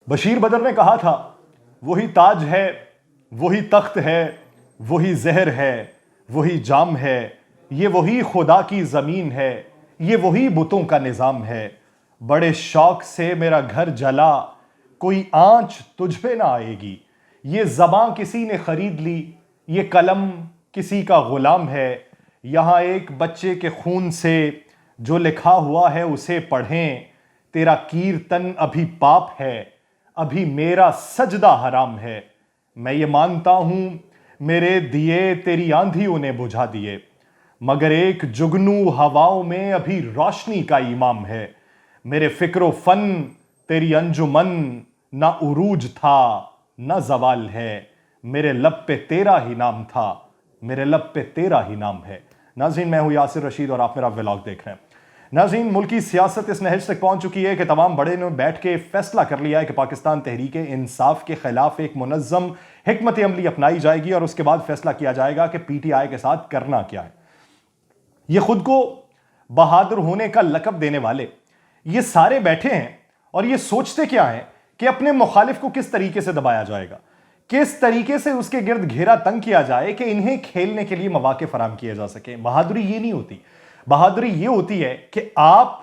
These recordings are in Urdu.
بشیر بدر نے کہا تھا وہی تاج ہے، وہی تخت ہے، وہی زہر ہے، وہی جام ہے، یہ وہی خدا کی زمین ہے، یہ وہی بتوں کا نظام ہے۔ بڑے شوق سے میرا گھر جلا، کوئی آنچ تجھ پہ نہ آئے گی۔ یہ زباں کسی نے خرید لی، یہ قلم کسی کا غلام ہے۔ یہاں ایک بچے کے خون سے جو لکھا ہوا ہے اسے پڑھیں۔ تیرا کیرتن ابھی پاپ ہے، ابھی میرا سجدہ حرام ہے۔ میں یہ مانتا ہوں میرے دیے تیری آندھیوں نے بجھا دیے، مگر ایک جگنو ہواؤں میں ابھی روشنی کا امام ہے۔ میرے فکر و فن تیری انجمن، نہ عروج تھا نہ زوال ہے۔ میرے لب پہ تیرا ہی نام تھا، میرے لب پہ تیرا ہی نام ہے۔ ناظرین، میں ہوں یاسر رشید اور آپ میرا ولاگ دیکھ رہے ہیں۔ ناظرین، ملکی سیاست اس نہج تک پہنچ چکی ہے کہ تمام بڑے نے بیٹھ کے فیصلہ کر لیا ہے کہ پاکستان تحریک انصاف کے خلاف ایک منظم حکمت عملی اپنائی جائے گی اور اس کے بعد فیصلہ کیا جائے گا کہ پی ٹی آئی کے ساتھ کرنا کیا ہے۔ یہ خود کو بہادر ہونے کا لقب دینے والے یہ سارے بیٹھے ہیں اور یہ سوچتے کیا ہیں کہ اپنے مخالف کو کس طریقے سے دبایا جائے گا، کس طریقے سے اس کے گرد گھیرا تنگ کیا جائے کہ انہیں کھیلنے کے لیے مواقع فراہم کیے جا سکیں۔ بہادری یہ نہیں ہوتی، بہادری یہ ہوتی ہے کہ آپ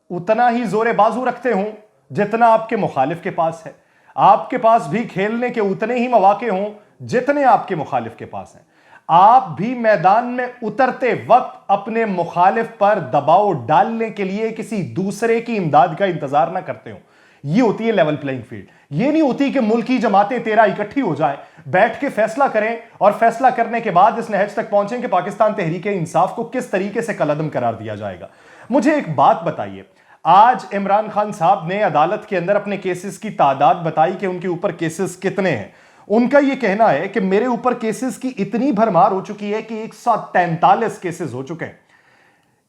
اتنا ہی زور بازو رکھتے ہوں جتنا آپ کے مخالف کے پاس ہے، آپ کے پاس بھی کھیلنے کے اتنے ہی مواقع ہوں جتنے آپ کے مخالف کے پاس ہیں، آپ بھی میدان میں اترتے وقت اپنے مخالف پر دباؤ ڈالنے کے لیے کسی دوسرے کی امداد کا انتظار نہ کرتے ہوں۔ یہ ہوتی ہے لیول پلینگ فیلڈ۔ یہ نہیں ہوتی کہ ملکی جماعتیں 13 اکٹھی ہو جائیں، بیٹھ کے فیصلہ کریں اور فیصلہ کرنے کے بعد اس نہج تک پہنچیں کہ پاکستان تحریک انصاف کو کس طریقے سے کالعدم قرار دیا جائے گا۔ مجھے ایک بات بتائیے، آج عمران خان صاحب نے عدالت کے اندر اپنے کیسز کی تعداد بتائی کہ ان کے اوپر کیسز کتنے ہیں۔ ان کا یہ کہنا ہے کہ میرے اوپر کیسز کی اتنی بھرمار ہو چکی ہے کہ 143 کیسز ہو چکے ہیں۔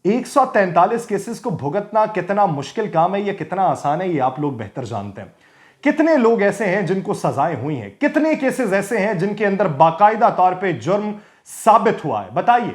143 کیسز کو بھگتنا کتنا مشکل کام ہے یا کتنا آسان ہے، یہ آپ لوگ بہتر جانتے ہیں۔ کتنے لوگ ایسے ہیں جن کو سزائیں ہوئی ہیں، کتنے کیسز ایسے ہیں جن کے اندر باقاعدہ طور پہ جرم ثابت ہوا ہے؟ بتائیے۔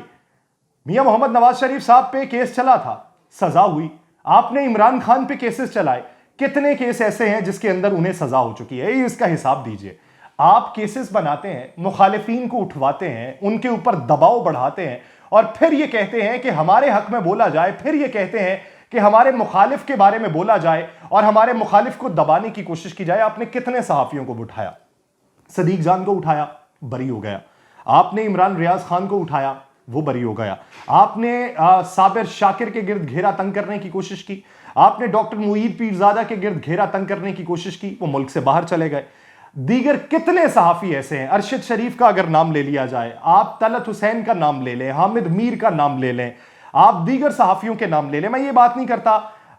میاں محمد نواز شریف صاحب پہ کیس چلا تھا، سزا ہوئی۔ آپ نے عمران خان پہ کیسز چلائے، کتنے کیس ایسے ہیں جس کے اندر انہیں سزا ہو چکی ہے؟ اس کا حساب دیجئے۔ آپ کیسز بناتے ہیں، مخالفین کو اٹھواتے ہیں، ان کے اوپر دباؤ بڑھاتے ہیں اور پھر یہ کہتے ہیں کہ ہمارے حق میں بولا جائے، پھر یہ کہتے ہیں کہ ہمارے مخالف کے بارے میں بولا جائے اور ہمارے مخالف کو دبانے کی کوشش کی جائے۔ آپ نے کتنے صحافیوں کو اٹھایا؟ صدیق جان کو اٹھایا، بری ہو گیا۔ آپ نے عمران ریاض خان کو اٹھایا، وہ بری ہو گیا۔ آپ نے صابر شاکر کے گرد گھیرا تنگ کرنے کی کوشش کی، آپ نے ڈاکٹر معید پیرزادہ کے گرد گھیرا تنگ کرنے کی کوشش کی، وہ ملک سے باہر چلے گئے۔ دیگر کتنے صحافی ایسے ہیں، ارشد شریف کا اگر نام لے لیا جائے، آپ طلعت حسین کا نام لے لیں، حامد میر کا نام لے لیں، آپ دیگر صحافیوں کے نام لے لیں۔ میں یہ بات نہیں کرتا،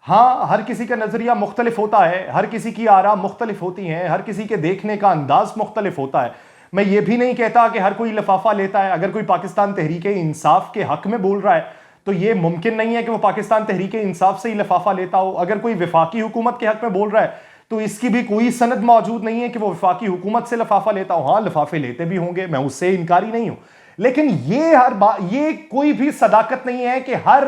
ہاں ہر کسی کا نظریہ مختلف ہوتا ہے، ہر کسی کی آراء مختلف ہوتی ہیں، ہر کسی کے دیکھنے کا انداز مختلف ہوتا ہے۔ میں یہ بھی نہیں کہتا کہ ہر کوئی لفافہ لیتا ہے۔ اگر کوئی پاکستان تحریک انصاف کے حق میں بول رہا ہے تو یہ ممکن نہیں ہے کہ وہ پاکستان تحریک انصاف سے ہی لفافہ لیتا ہو۔ اگر کوئی وفاقی حکومت کے حق میں بول رہا ہے تو اس کی بھی کوئی سند موجود نہیں ہے کہ وہ وفاقی حکومت سے لفافہ لیتا ہو۔ ہاں لفافے لیتے بھی ہوں گے، میں اس سے انکاری نہیں ہوں، لیکن یہ کوئی بھی صداقت نہیں ہے کہ ہر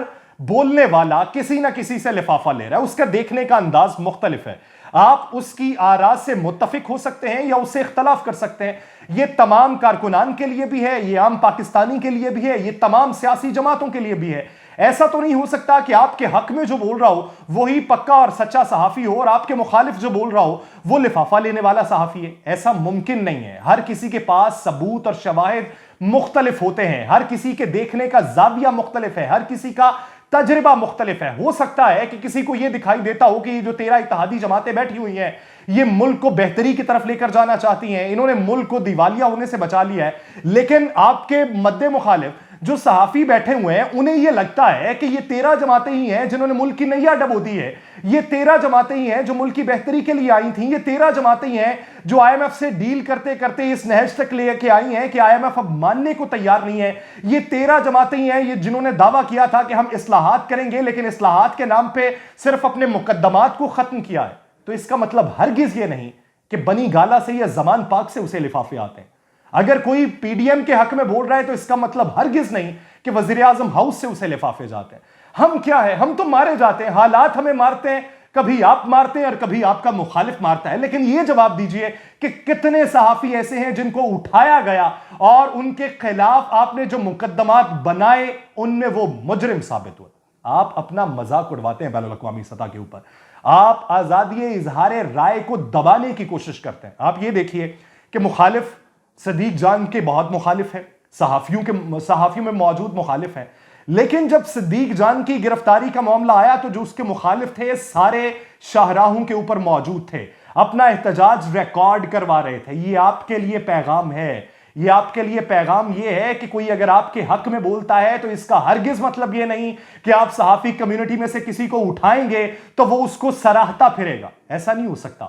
بولنے والا کسی نہ کسی سے لفافہ لے رہا ہے۔ اس کا دیکھنے کا انداز مختلف ہے۔ آپ اس کی آراء سے متفق ہو سکتے ہیں یا اس سے اختلاف کر سکتے ہیں۔ یہ تمام کارکنان کے لیے بھی ہے، یہ عام پاکستانی کے لیے بھی ہے، یہ تمام سیاسی جماعتوں کے لیے بھی ہے۔ ایسا تو نہیں ہو سکتا کہ آپ کے حق میں جو بول رہا ہو وہی پکا اور سچا صحافی ہو اور آپ کے مخالف جو بول رہا ہو وہ لفافہ لینے والا صحافی ہے۔ ایسا ممکن نہیں ہے۔ ہر کسی کے پاس ثبوت اور شواہد مختلف ہوتے ہیں، ہر کسی کے دیکھنے کا زاویہ مختلف ہے، ہر کسی کا تجربہ مختلف ہے۔ ہو سکتا ہے کہ کسی کو یہ دکھائی دیتا ہو کہ یہ جو 13 اتحادی جماعتیں بیٹھی ہوئی ہیں یہ ملک کو بہتری کی طرف لے کر جانا چاہتی ہیں، انہوں نے ملک کو دیوالیہ ہونے سے بچا لیا ہے، لیکن آپ کے مد مخالف جو صحافی بیٹھے ہوئے ہیں انہیں یہ لگتا ہے کہ یہ 13 جماعتیں ہی ہیں جنہوں نے ملک کی نیا ڈبو دی ہے، یہ 13 جماعتیں ہی ہیں جو ملک کی بہتری کے لیے آئی تھیں، یہ 13 جماعتیں ہی ہیں جو آئی ایم ایف سے ڈیل کرتے کرتے اس نہج تک لے کے آئی ہیں کہ آئی ایم ایف اب ماننے کو تیار نہیں ہے، یہ 13 جماعتیں ہی ہیں یہ جنہوں نے دعویٰ کیا تھا کہ ہم اصلاحات کریں گے لیکن اصلاحات کے نام پہ صرف اپنے مقدمات کو ختم کیا ہے۔ تو اس کا مطلب ہرگز یہ نہیں کہ بنی گالا سے یا زمان پاک سے اسے لفافے آتے ہیں۔ اگر کوئی پی ڈی ایم کے حق میں بول رہا ہے تو اس کا مطلب ہرگز نہیں کہ وزیر اعظم ہاؤس سے اسے لفافے جاتے ہیں۔ ہم کیا ہے، ہم تو مارے جاتے ہیں، حالات ہمیں مارتے ہیں، کبھی آپ مارتے ہیں اور کبھی آپ کا مخالف مارتا ہے. لیکن یہ جواب دیجئے کہ کتنے صحافی ایسے ہیں جن کو اٹھایا گیا اور ان کے خلاف آپ نے جو مقدمات بنائے ان میں وہ مجرم ثابت ہوئے. آپ اپنا مذاق اڑواتے ہیں بین الاقوامی سطح کے اوپر. آپ آزادی اظہار رائے کو دبانے کی کوشش کرتے ہیں. آپ یہ دیکھیے کہ مخالف صدیق جان کے بہت مخالف ہیں, صحافیوں میں موجود مخالف ہیں, لیکن جب صدیق جان کی گرفتاری کا معاملہ آیا تو جو اس کے مخالف تھے سارے شاہراہوں کے اوپر موجود تھے, اپنا احتجاج ریکارڈ کروا رہے تھے. یہ آپ کے لیے پیغام ہے, یہ آپ کے لیے پیغام یہ ہے کہ کوئی اگر آپ کے حق میں بولتا ہے تو اس کا ہرگز مطلب یہ نہیں کہ آپ صحافی کمیونٹی میں سے کسی کو اٹھائیں گے تو وہ اس کو سراہتا پھرے گا. ایسا نہیں ہو سکتا.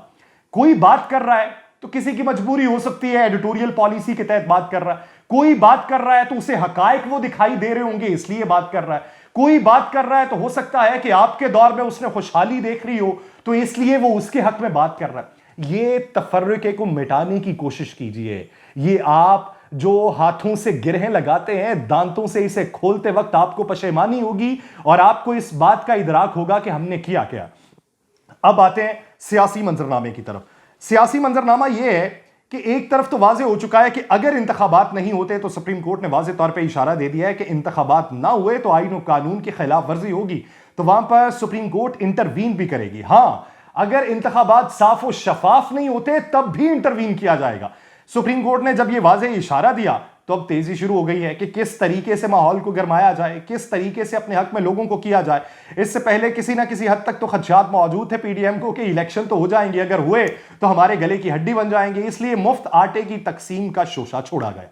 کوئی بات کر رہا ہے تو کسی کی مجبوری ہو سکتی ہے, ایڈیٹوریل پالیسی کے تحت بات کر رہا ہے. کوئی بات کر رہا ہے تو اسے حقائق وہ دکھائی دے رہے ہوں گے اس لیے بات کر رہا ہے. کوئی بات کر رہا ہے تو ہو سکتا ہے کہ آپ کے دور میں اس نے خوشحالی دیکھ رہی ہو تو اس لیے وہ اس کے حق میں بات کر رہا ہے. یہ تفرقے کو مٹانے کی کوشش کیجئے. یہ آپ جو ہاتھوں سے گرہیں لگاتے ہیں, دانتوں سے اسے کھولتے وقت آپ کو پشیمانی ہوگی اور آپ کو اس بات کا ادراک ہوگا کہ ہم نے کیا کیا. اب آتے ہیں سیاسی منظرنامے کی طرف. سیاسی منظرنامہ یہ ہے کہ ایک طرف تو واضح ہو چکا ہے کہ اگر انتخابات نہیں ہوتے تو سپریم کورٹ نے واضح طور پہ اشارہ دے دیا ہے کہ انتخابات نہ ہوئے تو آئین و قانون کی خلاف ورزی ہوگی, تو وہاں پر سپریم کورٹ انٹروین بھی کرے گی. ہاں, اگر انتخابات صاف و شفاف نہیں ہوتے تب بھی انٹروین کیا جائے گا. سپریم کورٹ نے جب یہ واضح اشارہ دیا تو اب تیزی شروع ہو گئی ہے کہ کس طریقے سے ماحول کو گرمایا جائے, کس طریقے سے اپنے حق میں لوگوں کو کیا جائے. اس سے پہلے کسی نہ کسی حد تک تو خدشات موجود تھے پی ڈی ایم کو کہ الیکشن تو ہو جائیں گے, اگر ہوئے تو ہمارے گلے کی ہڈی بن جائیں گے. اس لیے مفت آٹے کی تقسیم کا شوشہ چھوڑا گیا.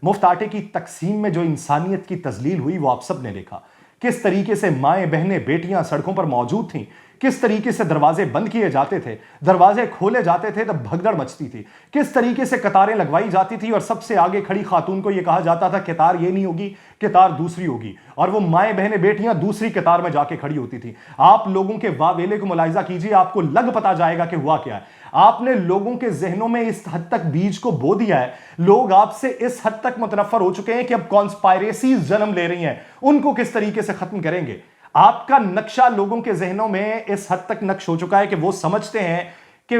مفت آٹے کی تقسیم میں جو انسانیت کی تذلیل ہوئی وہ آپ سب نے دیکھا. کس طریقے سے مائیں بہنیں بیٹیاں سڑکوں پر موجود تھیں, کس طریقے سے دروازے بند کیے جاتے تھے, دروازے کھولے جاتے تھے تب بھگدڑ مچتی تھی, کس طریقے سے قطاریں لگوائی جاتی تھی اور سب سے آگے کھڑی خاتون کو یہ کہا جاتا تھا قطار یہ نہیں ہوگی قطار دوسری ہوگی, اور وہ مائیں بہنیں بیٹیاں دوسری قطار میں جا کے کھڑی ہوتی تھی. آپ لوگوں کے واویلے کو ملاحظہ کیجئے, آپ کو لگ پتا جائے گا کہ ہوا کیا ہے. آپ نے لوگوں کے ذہنوں میں اس حد تک بیج کو بو دیا ہے, لوگ آپ سے اس حد تک متنفر ہو چکے ہیں کہ اب کانسپائریسیز جنم لے رہی ہیں, ان کو کس طریقے سے ختم کریں گے. آپ کا نقشہ لوگوں کے ذہنوں میں اس حد تک نقش ہو چکا ہے کہ وہ سمجھتے ہیں کہ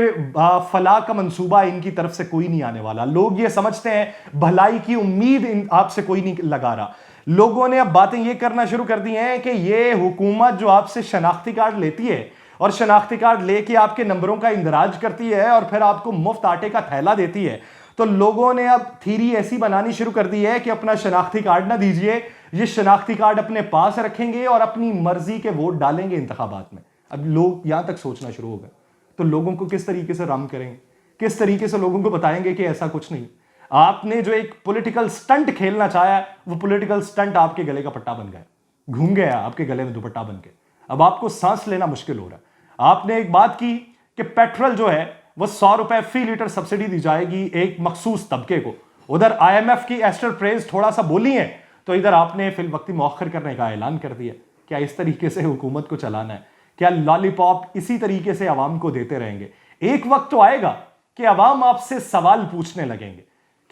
فلاح کا منصوبہ ان کی طرف سے کوئی نہیں آنے والا. لوگ یہ سمجھتے ہیں بھلائی کی امید آپ سے کوئی نہیں لگا رہا. لوگوں نے اب باتیں یہ کرنا شروع کر دی ہیں کہ یہ حکومت جو آپ سے شناختی کارڈ لیتی ہے اور شناختی کارڈ لے کے آپ کے نمبروں کا اندراج کرتی ہے اور پھر آپ کو مفت آٹے کا تھیلا دیتی ہے, تو لوگوں نے اب تھیری ایسی بنانی شروع کر دی ہے کہ اپنا شناختی کارڈ نہ دیجئے, یہ شناختی کارڈ اپنے پاس رکھیں گے اور اپنی مرضی کے ووٹ ڈالیں گے انتخابات میں. اب لوگ یہاں تک سوچنا شروع ہو گئے تو لوگوں کو کس طریقے سے رام کریں گے, کس طریقے سے لوگوں کو بتائیں گے کہ ایسا کچھ نہیں. آپ نے جو ایک پولیٹیکل سٹنٹ کھیلنا چاہا وہ پولیٹیکل سٹنٹ آپ کے گلے کا پٹا بن گیا, گھوم گیا آپ کے گلے میں دوپٹہ بن کے. اب آپ کو سانس لینا مشکل ہو رہا ہے. آپ نے ایک بات کی کہ پیٹرول جو ہے وہ 100 روپے فی لیٹر سبسڈی دی جائے گی ایک مخصوص طبقے کو. ادھر آئی ایم ایف کی ایسٹر پریز تھوڑا سا بولی ہیں تو ادھر آپ نے فی الوقت مؤخر کرنے کا اعلان کر دیا. کیا اس طریقے سے حکومت کو چلانا ہے؟ کیا لالی پاپ اسی طریقے سے عوام کو دیتے رہیں گے؟ ایک وقت تو آئے گا کہ عوام آپ سے سوال پوچھنے لگیں گے.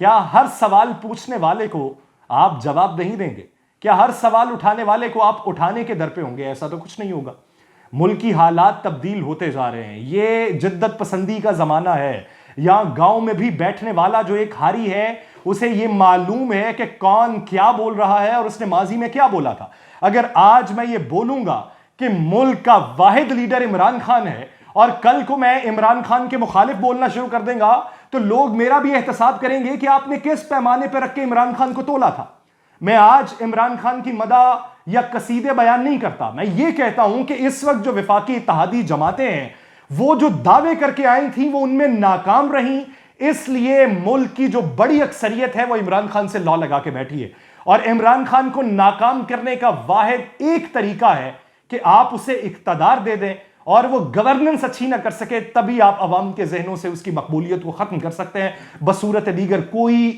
کیا ہر سوال پوچھنے والے کو آپ جواب نہیں دیں گے؟ کیا ہر سوال اٹھانے والے کو آپ اٹھانے کے در پہ ہوں گے؟ ایسا تو کچھ نہیں ہوگا. ملکی حالات تبدیل ہوتے جا رہے ہیں. یہ جدت پسندی کا زمانہ ہے. یہاں گاؤں میں بھی بیٹھنے والا جو ایک ہاری ہے اسے یہ معلوم ہے کہ کون کیا بول رہا ہے اور اس نے ماضی میں کیا بولا تھا. اگر آج میں یہ بولوں گا کہ ملک کا واحد لیڈر عمران خان ہے اور کل کو میں عمران خان کے مخالف بولنا شروع کر دیں گا تو لوگ میرا بھی احتساب کریں گے کہ آپ نے کس پیمانے پہ رکھ کے عمران خان کو تولا تھا. میں آج عمران خان کی مدح یا قصیدے بیان نہیں کرتا. میں یہ کہتا ہوں کہ اس وقت جو وفاقی اتحادی جماعتیں ہیں وہ جو دعوے کر کے آئی تھیں وہ ان میں ناکام رہیں, اس لیے ملک کی جو بڑی اکثریت ہے وہ عمران خان سے لا لگا کے بیٹھی ہے. اور عمران خان کو ناکام کرنے کا واحد ایک طریقہ ہے کہ آپ اسے اقتدار دے دیں اور وہ گورننس اچھی نہ کر سکے, تبھی آپ عوام کے ذہنوں سے اس کی مقبولیت کو ختم کر سکتے ہیں. بصورت دیگر کوئی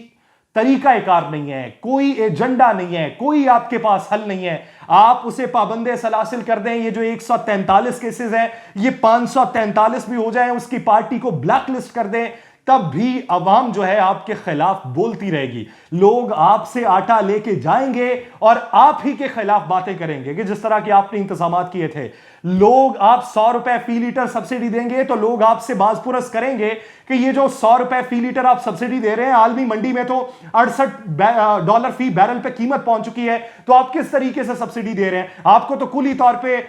طریقہ کار نہیں ہے, کوئی ایجنڈا نہیں ہے, کوئی آپ کے پاس حل نہیں ہے. آپ اسے پابند سلاسل کر دیں, یہ جو 143 کیسز ہیں یہ 543 بھی ہو جائیں, اس کی پارٹی کو بلیک لسٹ کر دیں, تب بھی عوام جو ہے آپ کے خلاف بولتی رہے گی. لوگ آپ سے آٹا لے کے جائیں گے اور آپ ہی کے خلاف باتیں کریں گے کہ جس طرح کہ آپ نے انتظامات کیے تھے. لوگ آپ 100 روپے فی لیٹر سبسڈی دیں گے تو لوگ آپ سے باز پرس کریں گے کہ یہ جو 100 روپے فی لیٹر آپ سبسڈی دے رہے ہیں، عالمی منڈی میں تو $68 فی بیرل پہ قیمت پہنچ چکی ہے، تو آپ کس طریقے سے سبسڈی دے رہے ہیں؟ آپ کو تو کلی طور پہ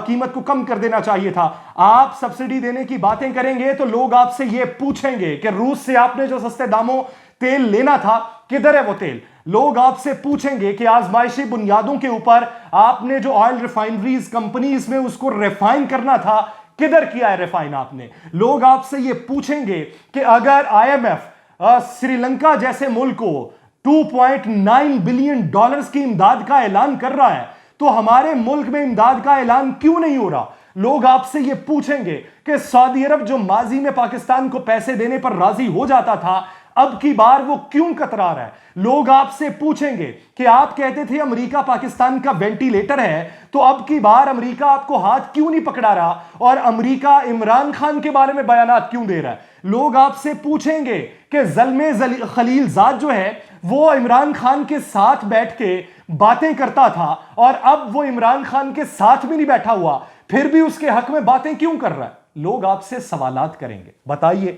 قیمت کو کم کر دینا چاہیے تھا۔ آپ سبسڈی دینے کی باتیں کریں گے تو لوگ آپ سے یہ پوچھیں گے کہ روس سے آپ نے جو سستے داموں تیل لینا تھا، کدھر ہے وہ تیل؟ لوگ آپ سے پوچھیں گے کہ آزمائشی بنیادوں کے اوپر آپ نے جو آئل ریفائنریز کمپنیز میں اس کو ریفائن کرنا تھا، کدھر کیا ہے ریفائن آپ نے؟ لوگ آپ سے یہ پوچھیں گے کہ اگر I am F Sri Lanka جیسے ملک کو $2.9 بلین کی امداد کا اعلان کر رہا ہے تو ہمارے ملک میں امداد کا اعلان کیوں نہیں ہو رہا؟ لوگ آپ سے یہ پوچھیں گے کہ سعودی عرب جو ماضی میں پاکستان کو پیسے دینے پر راضی ہو جاتا تھا، اب کی بار وہ کیوں کترا رہا ہے؟ لوگ آپ سے پوچھیں گے کہ آپ کہتے تھے امریکہ پاکستان کا وینٹیلیٹر ہے، تو اب کی بار امریکہ آپ کو ہاتھ کیوں نہیں پکڑا رہا اور امریکہ عمران خان کے بارے میں بیانات کیوں دے رہا ہے؟ لوگ آپ سے پوچھیں گے کہ زلمے خلیل زاد جو ہے وہ عمران خان کے ساتھ بیٹھ کے باتیں کرتا تھا اور اب وہ عمران خان کے ساتھ بھی نہیں بیٹھا ہوا، پھر بھی اس کے حق میں باتیں کیوں کر رہا ہے؟ لوگ آپ سے سوالات کریں گے۔ بتائیے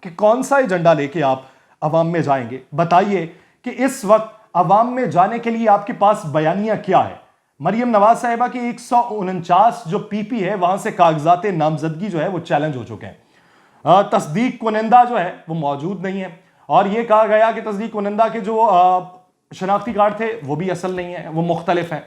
کہ کون سا ایجنڈا لے کے آپ عوام میں جائیں گے؟ بتائیے کہ اس وقت عوام میں جانے کے لیے آپ کے پاس بیانیہ کیا ہے؟ مریم نواز صاحبہ کی 149 جو پی پی ہے وہاں سے کاغذات نامزدگی جو ہے وہ چیلنج ہو چکے ہیں، تصدیق کنندہ جو ہے وہ موجود نہیں ہے، اور یہ کہا گیا کہ تصدیق کنندہ کے جو شناختی کارڈ تھے وہ بھی اصل نہیں ہیں، وہ مختلف ہیں۔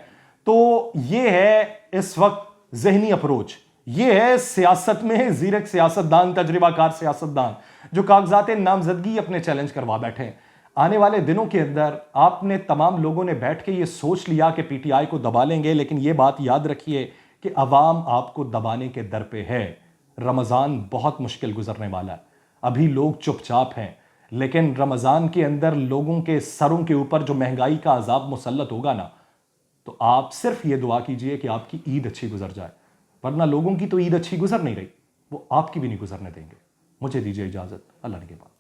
تو یہ ہے اس وقت ذہنی اپروچ، یہ ہے سیاست میں زیرک سیاستدان، تجربہ کار سیاستدان جو کاغذات نامزدگی اپنے چیلنج کروا بیٹھے ہیں۔ آنے والے دنوں کے اندر آپ نے تمام لوگوں نے بیٹھ کے یہ سوچ لیا کہ پی ٹی آئی کو دبا لیں گے، لیکن یہ بات یاد رکھیے کہ عوام آپ کو دبانے کے در پہ ہے۔ رمضان بہت مشکل گزرنے والا ہے، ابھی لوگ چپ چاپ ہیں، لیکن رمضان کے اندر لوگوں کے سروں کے اوپر جو مہنگائی کا عذاب مسلط ہوگا نا، تو آپ صرف یہ دعا کیجئے کہ آپ کی عید اچھی گزر جائے، ورنہ لوگوں کی تو عید اچھی گزر نہیں رہی، وہ آپ کی بھی نہیں گزرنے دیں گے۔ مجھے دیجئے اجازت، اللہ نے کے بعد۔